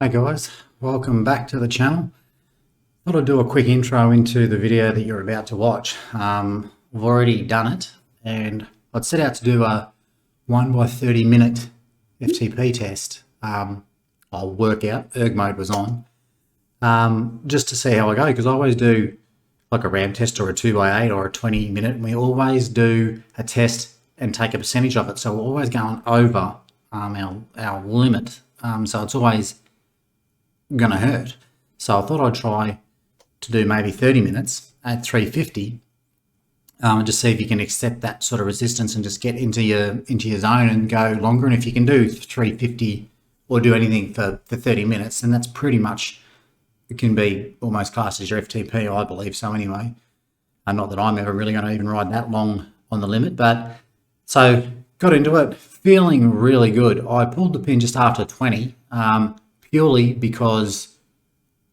Hi guys, welcome back to the channel. Thought I'd do a quick intro into the video that you're about to watch. I've already done it and I'd set out to do a 1 by 30 minute FTP test. I'll work out, erg mode was on, just to see how I go, because I always do like a RAM test or a 2 by 8 or a 20 minute, and we always do a test and take a percentage of it. So we're always going over our limit. So it's always going to hurt. So I thought I'd try to do maybe 30 minutes at 350 and just see if you can accept that sort of resistance and just get into your zone and go longer. And if you can do 350 or do anything for 30 minutes, then that's pretty much, it can be almost classed as your FTP, I believe so anyway. Not that I'm ever really going to even ride that long on the limit, but so got into it, feeling really good. I pulled the pin just after 20, purely because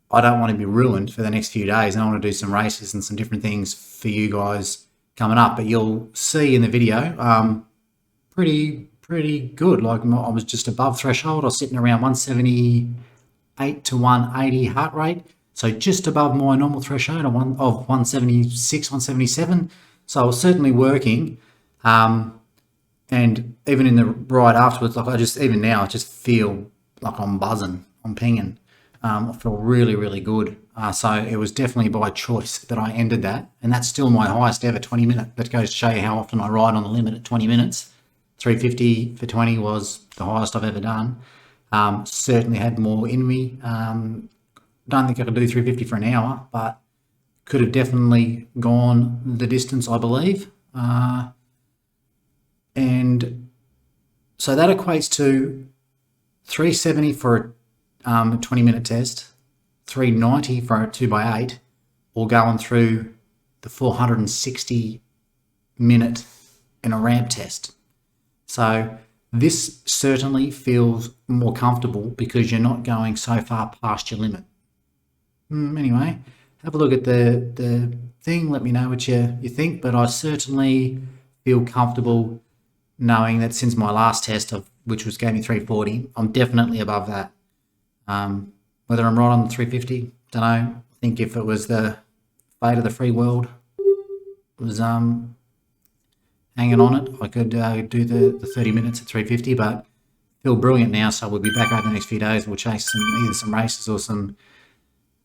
I don't want to be ruined for the next few days, and I want to do some races and some different things for you guys coming up. But you'll see in the video, pretty good. Like I was just above threshold. I was sitting around 178 to 180 heart rate, so just above my normal threshold of 176, 177. So I was certainly working. And even in the ride afterwards, like even now, I just feel like I'm buzzing, I'm pinging. I feel really, really good. So it was definitely by choice that I ended that. And that's still my highest ever 20 minute. That goes to show you how often I ride on the limit at 20 minutes. 350 for 20 was the highest I've ever done. Certainly had more in me. Don't think I could do 350 for an hour, but could have definitely gone the distance, I believe. And so that equates to 370 for a 20 minute test, 390 for a 2 by 8, or going through the 460 minute in a ramp test. So this certainly feels more comfortable because you're not going so far past your limit. Anyway, have a look at the thing, let me know what you think, but I certainly feel comfortable knowing that since my last test, which was gave me 340, I'm definitely above that. Whether I'm right on the 350, don't know. I think if it was the fate of the free world was hanging on it, I could do the 30 minutes at 350, but feel brilliant now. So we'll be back over the next few days. We'll chase either some races or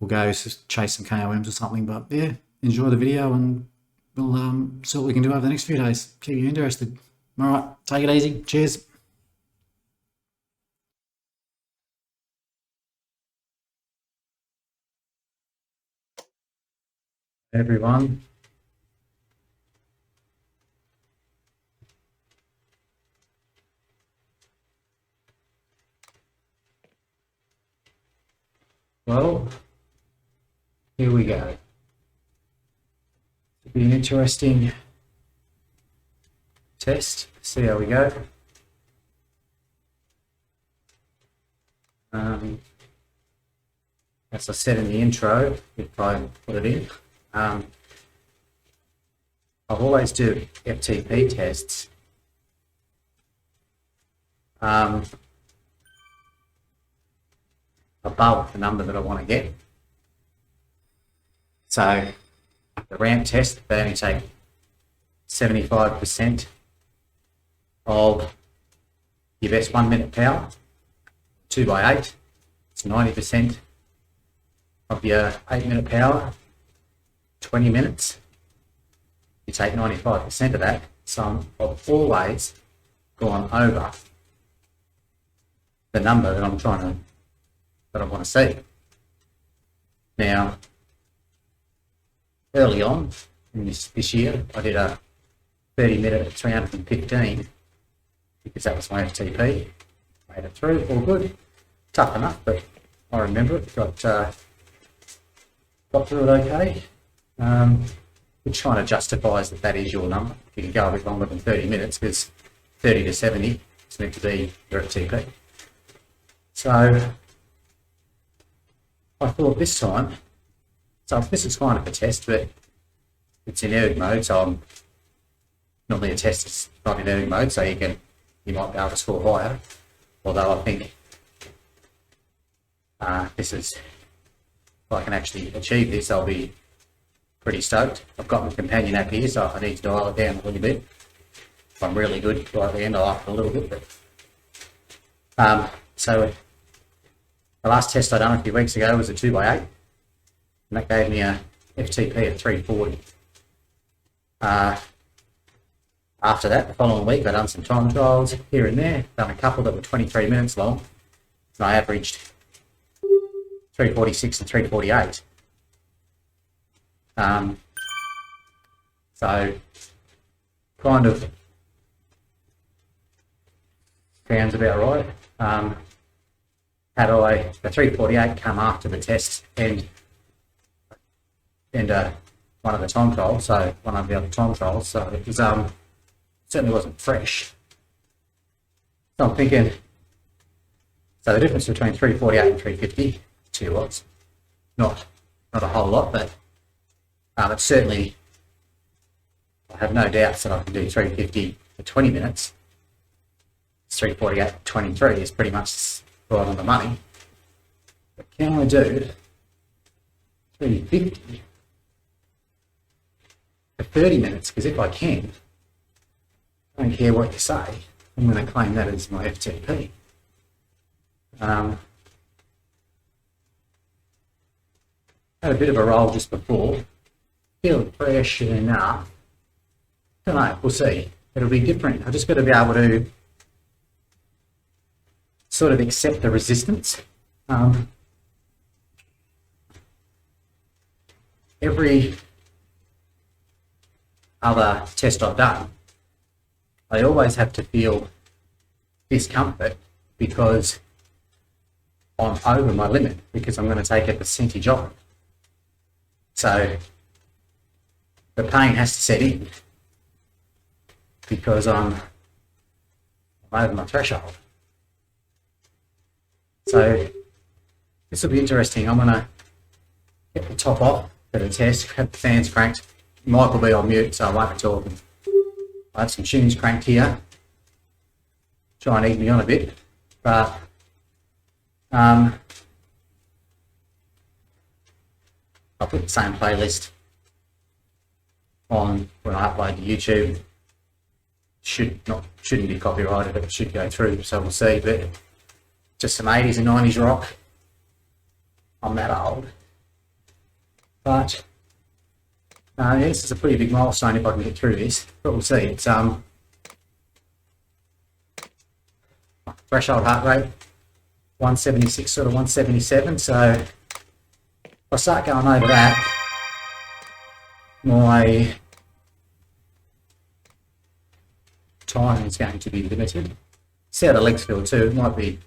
we'll go chase some KOMs or something. But yeah, enjoy the video and we'll see what we can do over the next few days. Keep you interested. All right, take it easy. Cheers. Everyone. Well, here we go. It'll be an interesting test. See how we go. As I said in the intro, if I put it in, I always do FTP tests above the number that I want to get. So the ramp test, they only take 75% of your best 1 minute power. 2 by 8, it's 90% of your 8 minute power. 20 minutes, you take 95% of that. So I've always gone over the number that I want to see. Now, early on in this year, I did a 30 minute at 315 because that was my FTP. Made it through, all good. Tough enough, but I remember it. Got through it okay. Which kind of justifies that is your number. You can go a bit longer than 30 minutes because 30 to 70 is meant to be your FTP. So I thought this time, so this is kind of a test, but it's in erg mode, so normally a test is not in erg mode, so you might be able to score higher. Although I think This is, if I can actually achieve this, I'll be pretty stoked. I've got my companion app here, so I need to dial it down a little bit. If I'm really good right at the end, I'll up it a little bit. But, so the last test I done a few weeks ago was a 2x8, and that gave me a FTP of 340. After that, the following week, I done some time trials here and there, done a couple that were 23 minutes long, and I averaged 346 and 348. So kind of sounds about right. Had I the 348 come after the test and one of the time trials, so one of the other time trials, so it was certainly wasn't fresh. So I'm thinking, so the difference between 348 and 350, 2 watts, not a whole lot, but it's certainly, I have no doubts that I can do 350 for 20 minutes. 348 for 23 is pretty much right on the money. But can I do 350 for 30 minutes? Because if I can, I don't care what you say, I'm going to claim that as my FTP. Had a bit of a roll just before, feeling fresh enough. Don't know, we'll see. It'll be different. I've just got to be able to sort of accept the resistance. Every other test I've done, I always have to feel discomfort because I'm over my limit, because I'm going to take a percentage off it. So the pain has to set in because I'm over my threshold. So this will be interesting. I'm going to get the top off for the test, have the fans cranked. Mic will be on mute, so I won't be talking. I have some tunes cranked here. Try and ease me on a bit, but I'll put the same playlist on when I upload to YouTube. Shouldn't be copyrighted, it should go through, so we'll see. But just some 80s and 90s rock. I'm that old. But this is a pretty big milestone if I can get through this. But we'll see. It's threshold heart rate 176, sort of 177. So if I start going over that, my time is going to be limited. See how the legs feel too. It might be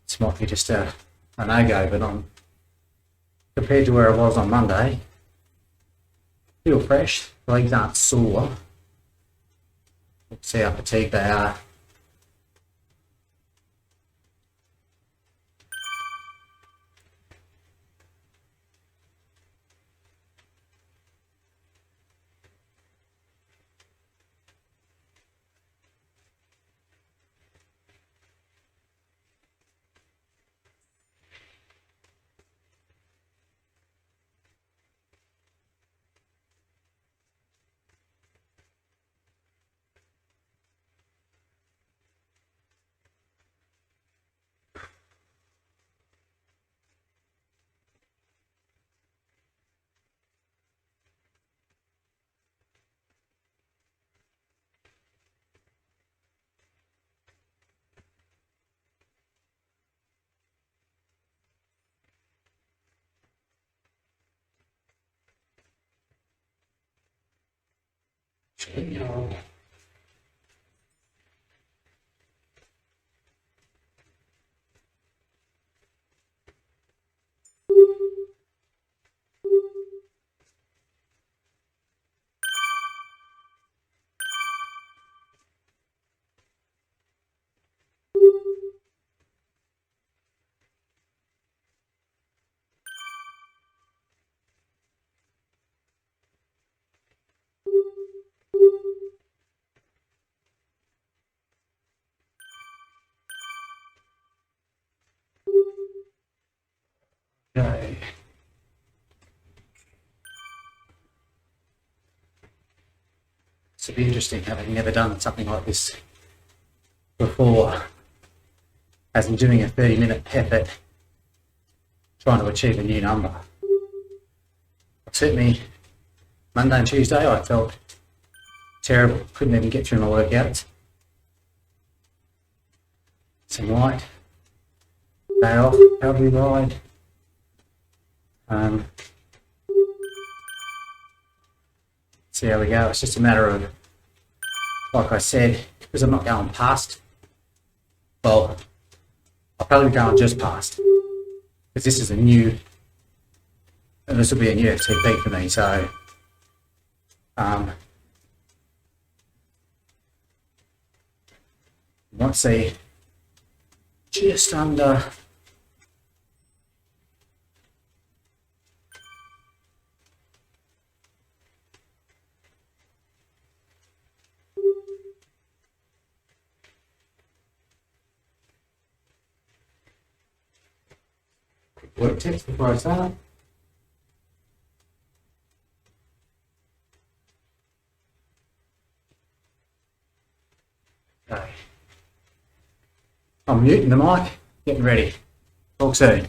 just a no-go, but I'm compared to where I was on Monday, feel fresh, legs aren't sore. Let's see how fatigued they are. Okay. This will be interesting, having never done something like this before, as in doing a 30-minute effort trying to achieve a new number. Certainly, Monday and Tuesday I felt terrible, couldn't even get through my workouts. Tonight, day off, recovery ride. See how we go. It's just a matter of, like I said, because I'm not going past, well, I'll probably be going just past, because this is a new, and this will be a new FTP for me, so you might see just under work tips before I start. Okay. I'm muting the mic, getting ready. Talk soon.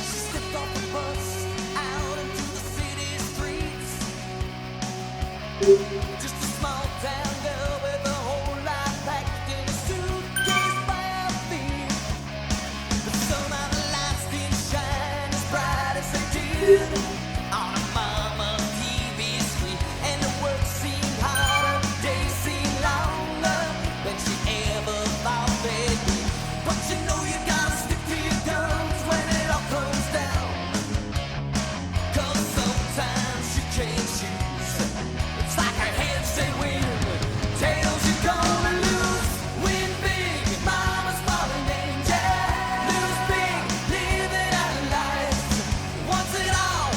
Stepped off the bus out into the city streets. Just a small town girl with a whole lot packed in a suitcase by her feet. But somehow the lights didn't shine as bright as they did on her mama's TV screen, and the work seemed harder, the days seemed longer than she ever thought they'd be. But you know you gotta stick to your guns when it all comes down. 'Cause sometimes you can't choose. It's like her head say win, tails you're gonna lose. Win big, mama's falling danger. Lose big, living out of life. Wants it all,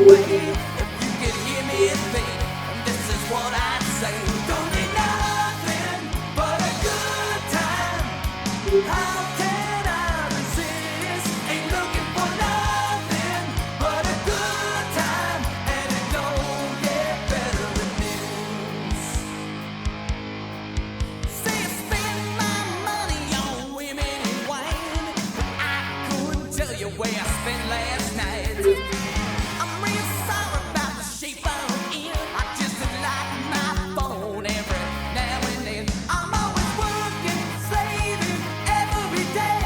away. If you could hear me think, this is what I'd say. Don't need nothing but a good time. How can I resist? Ain't looking for nothing but a good time, and it don't get better than this. See, I spend my money on women and wine, but I couldn't tell you where I spent last night. I'm real sorry about the shape I'm in. I just like my phone every now and then. I'm always working, slaving every day.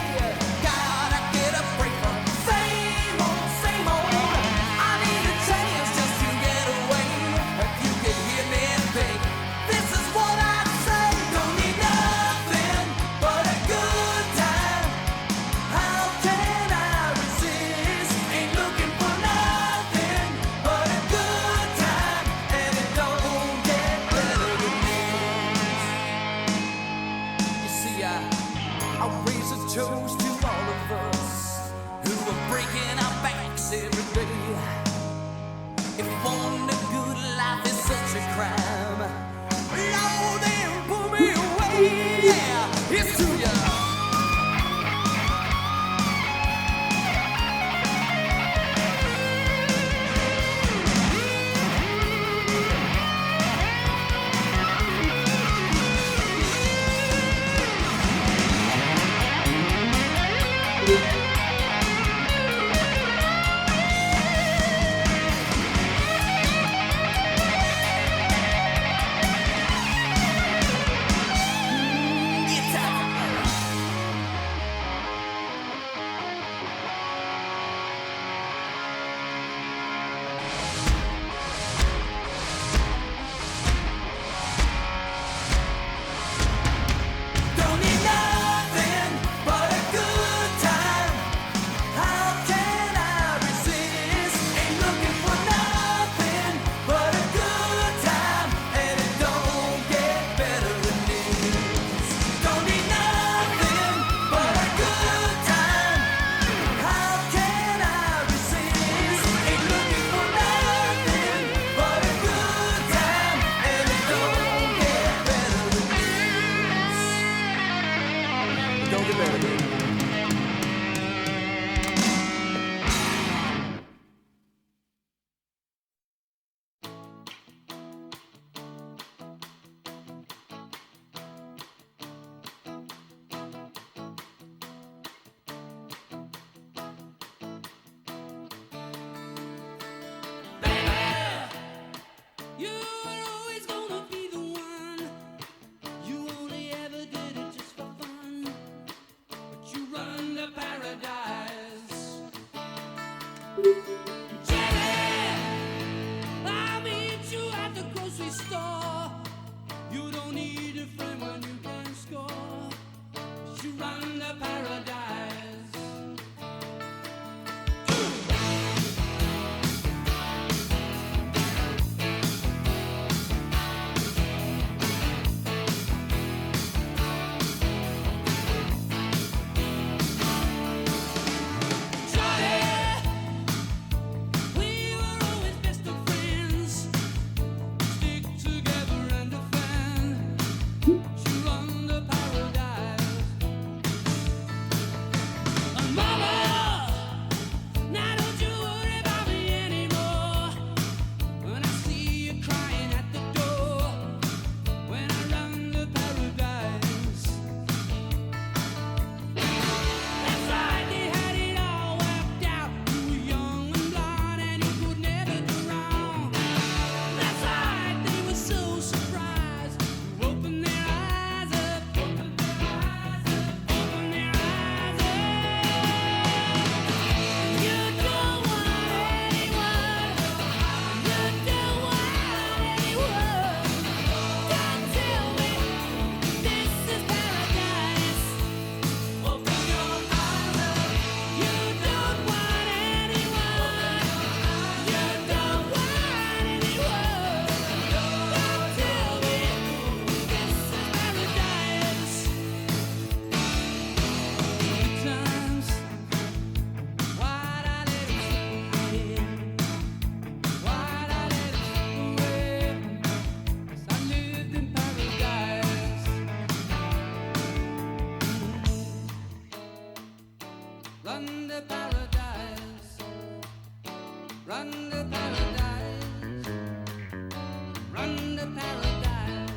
Gotta get a break from same old, same old. I need a chance just to get away. If you could hear me think, this is what I'd say. Don't need nothing but a good time. How can I resist? Ain't looking for nothing but a good time, and it don't get better than this. You see, I raise a toast to all of us who are breaking our backs every day. If wanting a good life is such a crime, Lord, then pull me away. Yeah, it's to ya. Don't need nothing but a good time. How can I resist? Ain't looking for nothing but a good time, and it don't get better than this. Don't need nothing but a good time. How can I resist? Ain't looking for nothing but a good time, and it don't get better than this. Don't get better than this. You're always gonna be the one. You only ever did it just for fun. But you run to paradise. Jenny, I'll meet you at the grocery store. You don't need a friend when you can score. You run to paradise. Johnny, we were always best of friends. Stick together and defend. You run to paradise. Run to paradise. Run to paradise.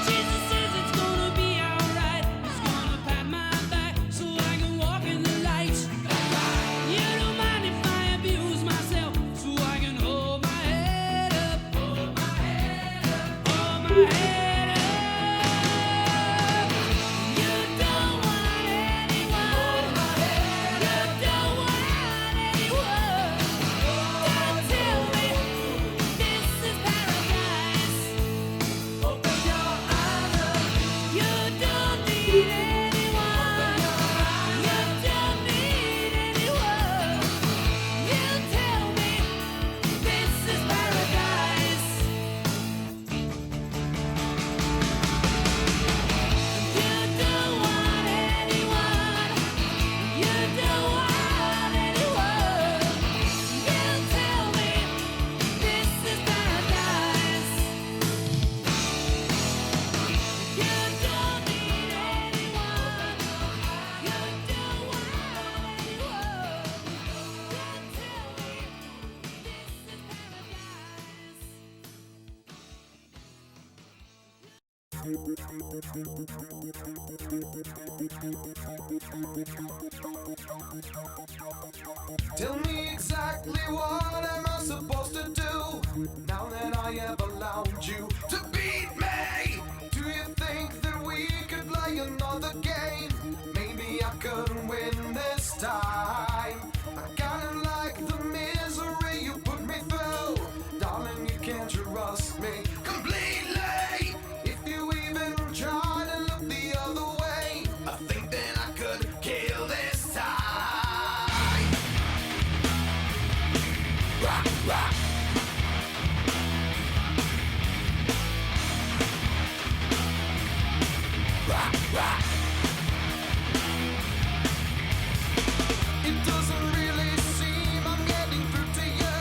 Jesus says it's gonna be alright. He's gonna pat my back so I can walk in the light. You don't mind if I abuse myself so I can hold my head up. Hold my head up. Hold my head up. You don't want anyone. You don't want anyone. Don't tell me this is paradise. Open your eyes up. You don't need anyone. You don't need anyone. You tell me this is paradise. You don't want anyone. You don't want anyone. You tell me this is paradise. You don't need anyone. You don't want anyone. You tell me this is paradise. Tell me exactly what am I supposed to do now that I have allowed you to beat me? Do you think that we could play another game? Maybe I could win this time. I kinda like the misery you put me through. Darling, you can't trust me completely. If you even try to look the other way, I think that I could kill this time. Rock, rock. Rock, rock. It doesn't really seem I'm getting through to you,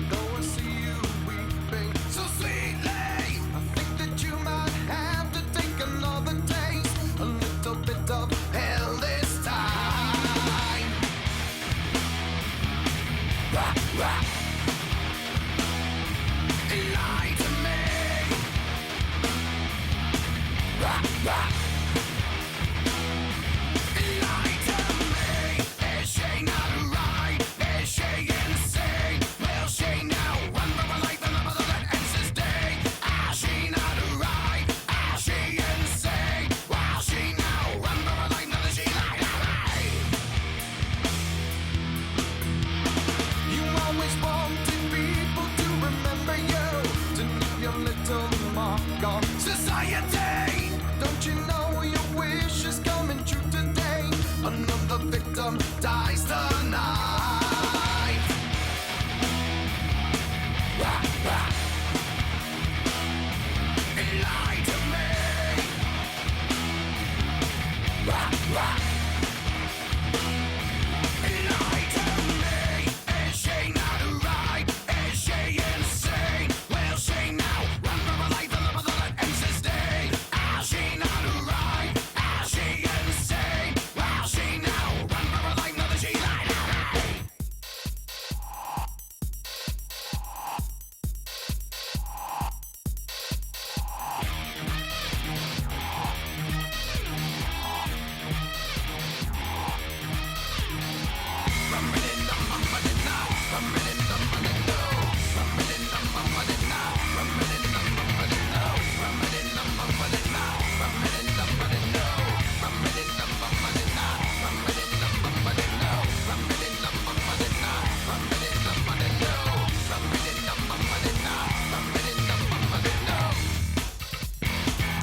though I see you weeping so sweetly. I think that you might have to take another taste, a little bit of hell this time. Rock, rock. Lie to me. Rock, rock. Lie to me. Is she not right? Is she insane? Will she now run for her life and love that ends this day? Is she not right? Is she insane? Will she now run for her life? Now that she lied to me. You always wanted people to remember you, to leave your little mark on society. Don't you know your wish is coming true today? Another victim dies tonight. Rock, rock. Lie to me. Rock, rock. Lie to me. Is she not right? Is she insane? Will she now run for her life and love that ends this day? Is she not right? Is she insane? Will she now run for her life now that she lied to me?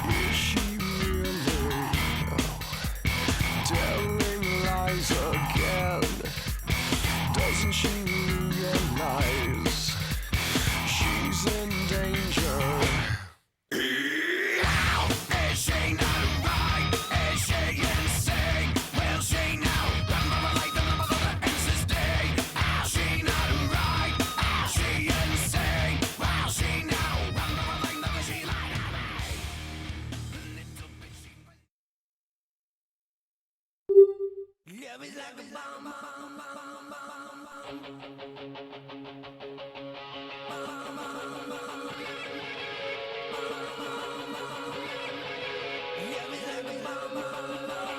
Is she really telling lies again? Doesn't she realize she's in danger? Is she not right? Is she insane? Will she now run for her life and love that ends this day? Is it's like a bomb, bomb, bomb, bomb, bomb. Yeah, it's like a bomb, bomb, bomb.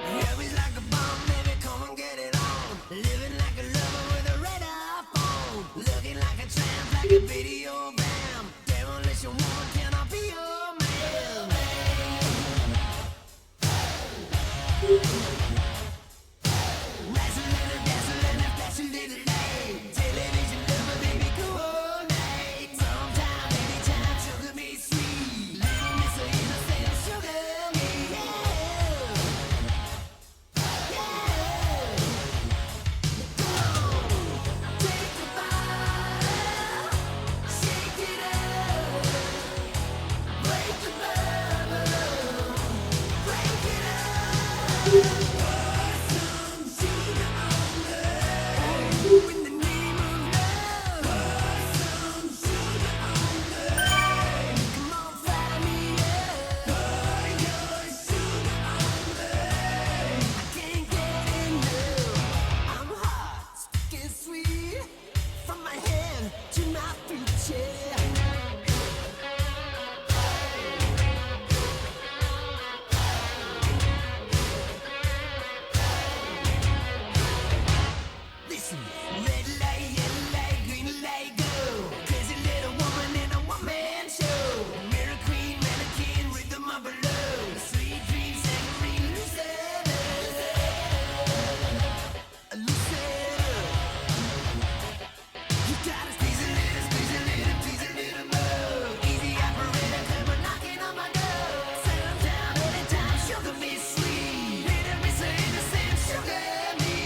Yeah, it's like a bomb, baby, come and get it on. Living like a lover with a red phone. Looking like a tramp, like a video bam. Demolition woman, can I be your man? Wrestling, dazzling, flashing little light. Television lover, baby, coordinate. Sometime, anytime, sugar me sweet. Little miss of innocent, sugar me, yeah. Sweet from my head to my feet, yeah. Listen, red light, yellow light, green light, go. Crazy little woman in a one-man show. Mirror queen, mannequin, rhythm of her love. Sweet dreams, saccharine, Lucetta. Lucetta. You gotta squeeze a little, please a little more. Easy operator, come on knocking on my door. Sometime, anytime, sugar me sweet. Little miss of innocent, sugar me.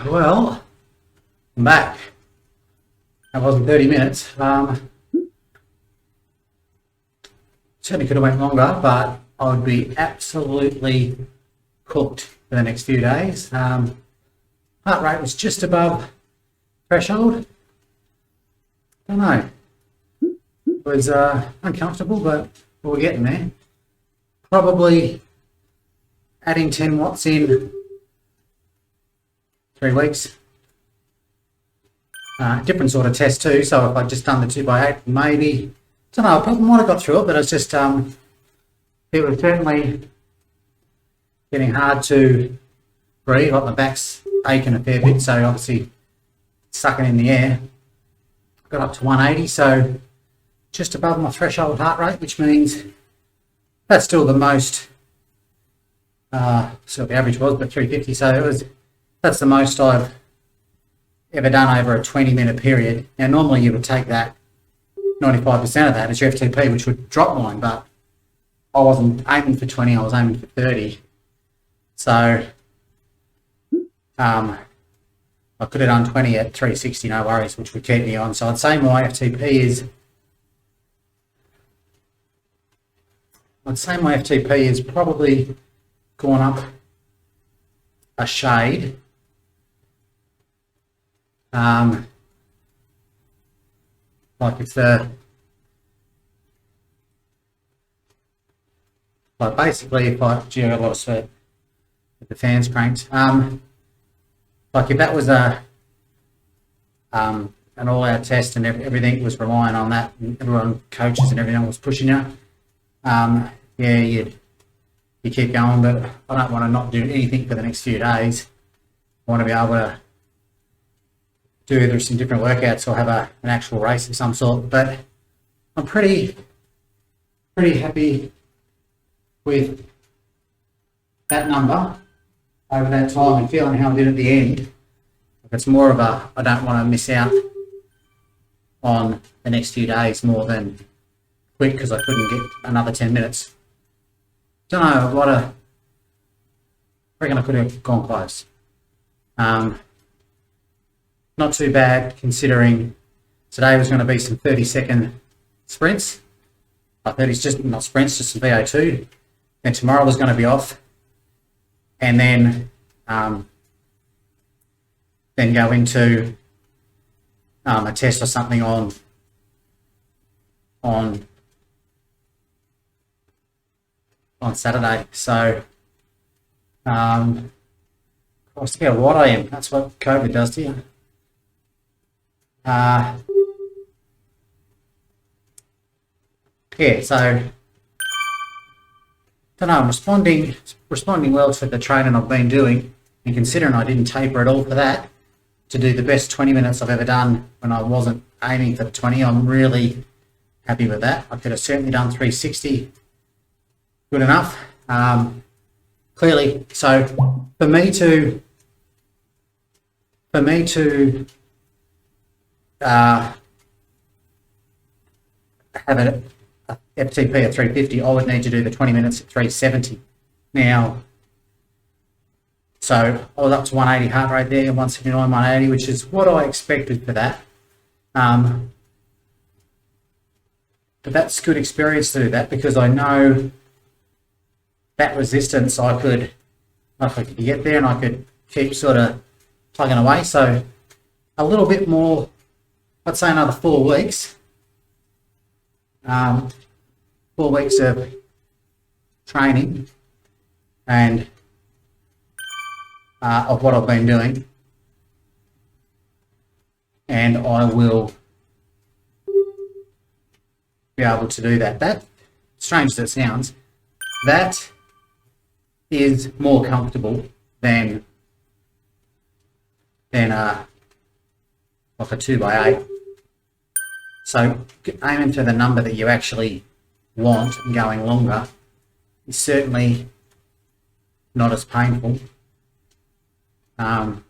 Well, I'm back. That wasn't 30 minutes. Certainly could have went longer, but I would be absolutely cooked for the next few days. Heart rate was just above threshold. Don't know. It was uncomfortable, but we're getting there. Probably adding 10 watts in 3 weeks. Different sort of test too. So if I'd just done the 2x8, maybe, don't know, I probably might have got through it, but it's just, it was certainly getting hard to breathe. Like my back's aching a fair bit, so obviously sucking in the air. Got up to 180, so just above my threshold heart rate, which means that's still the most, so the average was, but 350, so that's the most I've ever done over a 20-minute period. Now normally you would take that 95% of that as your FTP, which would drop mine, but I wasn't aiming for 20, I was aiming for 30. So I could have done 20 at 360, no worries, which would keep me on. So I'd say my FTP is probably gone up a shade. Like if basically if I, gee, I got a lot of sweat with the fans cranked. Like if that was an all-out test and everything was relying on that, and everyone, coaches and everything was pushing you, yeah, you keep going, but I don't want to not do anything for the next few days. I want to be able to do either some different workouts or have an actual race of some sort, but I'm pretty happy with that number over that time and feeling how I did at the end. It's more of a, I don't want to miss out on the next few days more than quit because I couldn't get another 10 minutes. Don't know, I reckon I could have gone close. Not too bad considering today was going to be some 30-second sprints. 30's just not sprints, just some VO2. And tomorrow was going to be off. And then go into a test or something on Saturday. So I forget what I am. That's what COVID does to you. Yeah, so don't know, I'm responding well to the training I've been doing, and considering I didn't taper at all for that, to do the best 20 minutes I've ever done when I wasn't aiming for the 20, I'm really happy with that. I could have certainly done 360, good enough. Clearly, so for me to have FTP at 350, I would need to do the 20 minutes at 370. Now, so I was up to 180 heart rate there, 179, 180, which is what I expected for that. But that's good experience to do that, because I know that resistance I could get there and I could keep sort of plugging away. So a little bit more, let's say another 4 weeks. 4 weeks of training and of what I've been doing, and I will be able to do that. That, strange as it sounds, that is more comfortable than like a 2x8. So aiming for the number that you actually want and going longer is certainly not as painful. But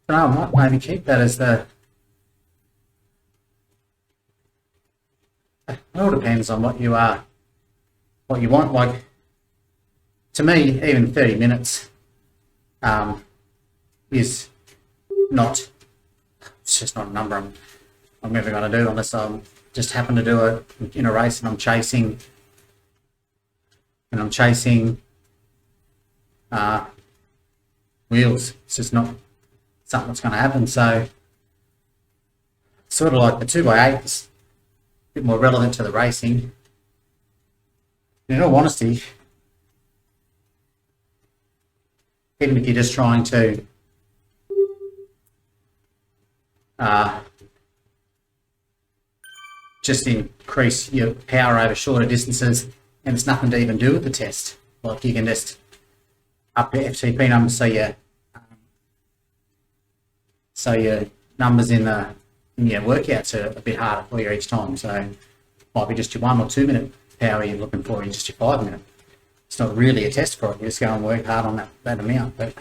I might maybe keep that as the... It all depends on what you want. Like, to me, even 30 minutes is not, it's just not a number I'm never going to do, unless I just happen to do it in a race and I'm chasing wheels. It's just not something that's going to happen. So sort of like the 2x8 is a bit more relevant to the racing. In all honesty, even if you're just trying to just increase your power over shorter distances, and it's nothing to even do with the test. Like, you can just up your FTP numbers so your numbers in your workouts are a bit harder for you each time. So it might be just your 1 or 2 minute power you're looking for in just your 5 minute. It's not really a test for it. You just go and work hard on that amount. But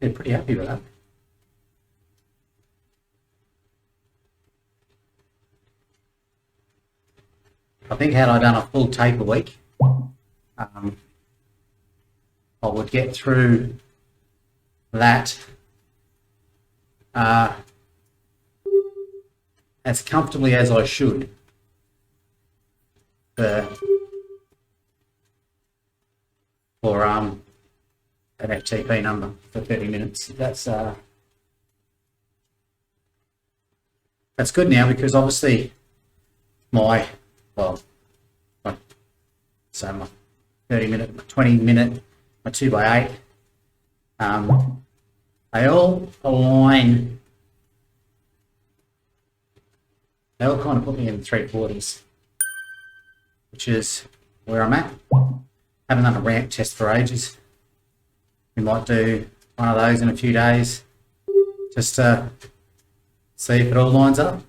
they're pretty happy with that. I think had I done a full taper week, I would get through that as comfortably as I should for an FTP number for 30 minutes. That's good now, because obviously my 30 minute, my 20 minute, my 2x8, they all align. They all kind of put me in 3/4, which is where I'm at. Haven't done a ramp test for ages. We might do one of those in a few days, just to see if it all lines up.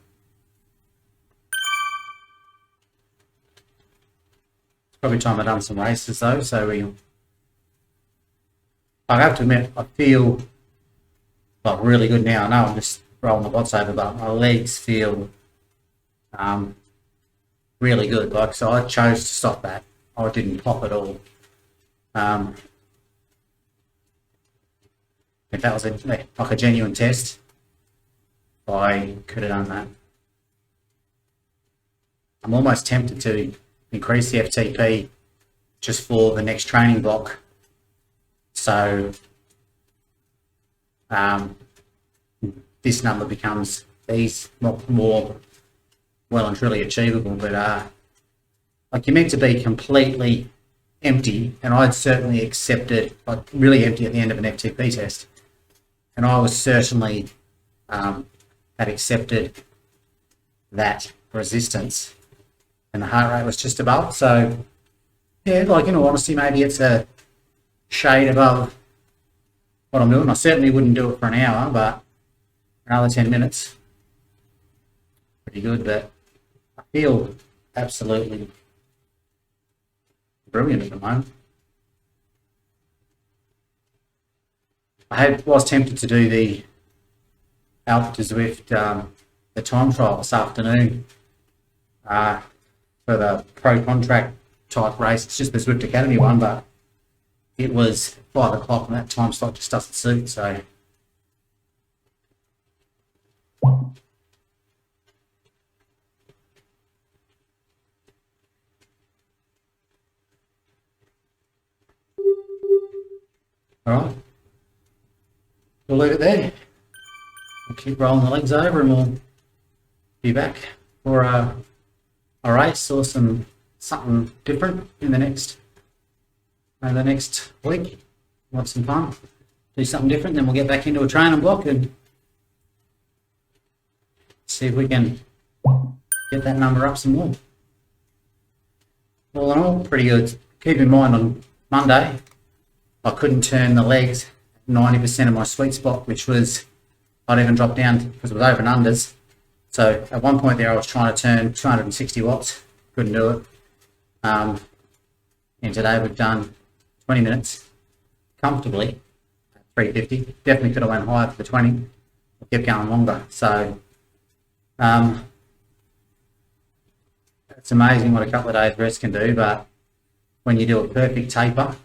It's probably time I've done some races though, so I have to admit, I feel like really good now. I know I'm just rolling the bots over, but my legs feel really good. Like, so I chose to stop that. I didn't pop at all. If that was like a genuine test, I could have done that. I'm almost tempted to increase the FTP just for the next training block, so this number becomes more well and truly achievable. But like, you're meant to be completely empty, and I'd certainly accepted, like, really empty at the end of an FTP test, and I was certainly had accepted that resistance, and the heart rate was just above. So yeah, like, in all honesty, maybe it's a shade above what I'm doing. I certainly wouldn't do it for an hour, but another 10 minutes, pretty good. But I feel absolutely brilliant at the moment. Was tempted to do the Alpha to Zwift, the time trial this afternoon for the pro contract type race. It's just the Zwift Academy one, but it was 5 o'clock and that time slot just doesn't suit, so. All right, we'll leave it there. We'll keep rolling the legs over and we'll be back for a race or something different in the next week. We'll have some fun, do something different, then we'll get back into a training block and see if we can get that number up some more. All in all, pretty good. Keep in mind on Monday, I couldn't turn the legs 90% of my sweet spot, which was, I'd even dropped down because it was over and unders. So at one point there, I was trying to turn 260 watts, couldn't do it. And today we've done 20 minutes comfortably at 350. Definitely could have went higher for the 20. I kept going longer. So it's amazing what a couple of days rest can do, but when you do a perfect taper,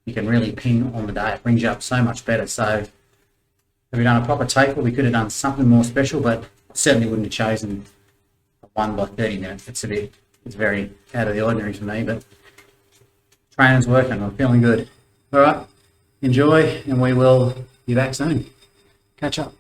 you can really ping on the day. It brings you up so much better. So if we done a proper taper, we could have done something more special, but I certainly wouldn't have chosen a 1 by 30 minutes. It's very out of the ordinary for me, but training's working. I'm feeling good. All right, enjoy, and we will be back soon. Catch up.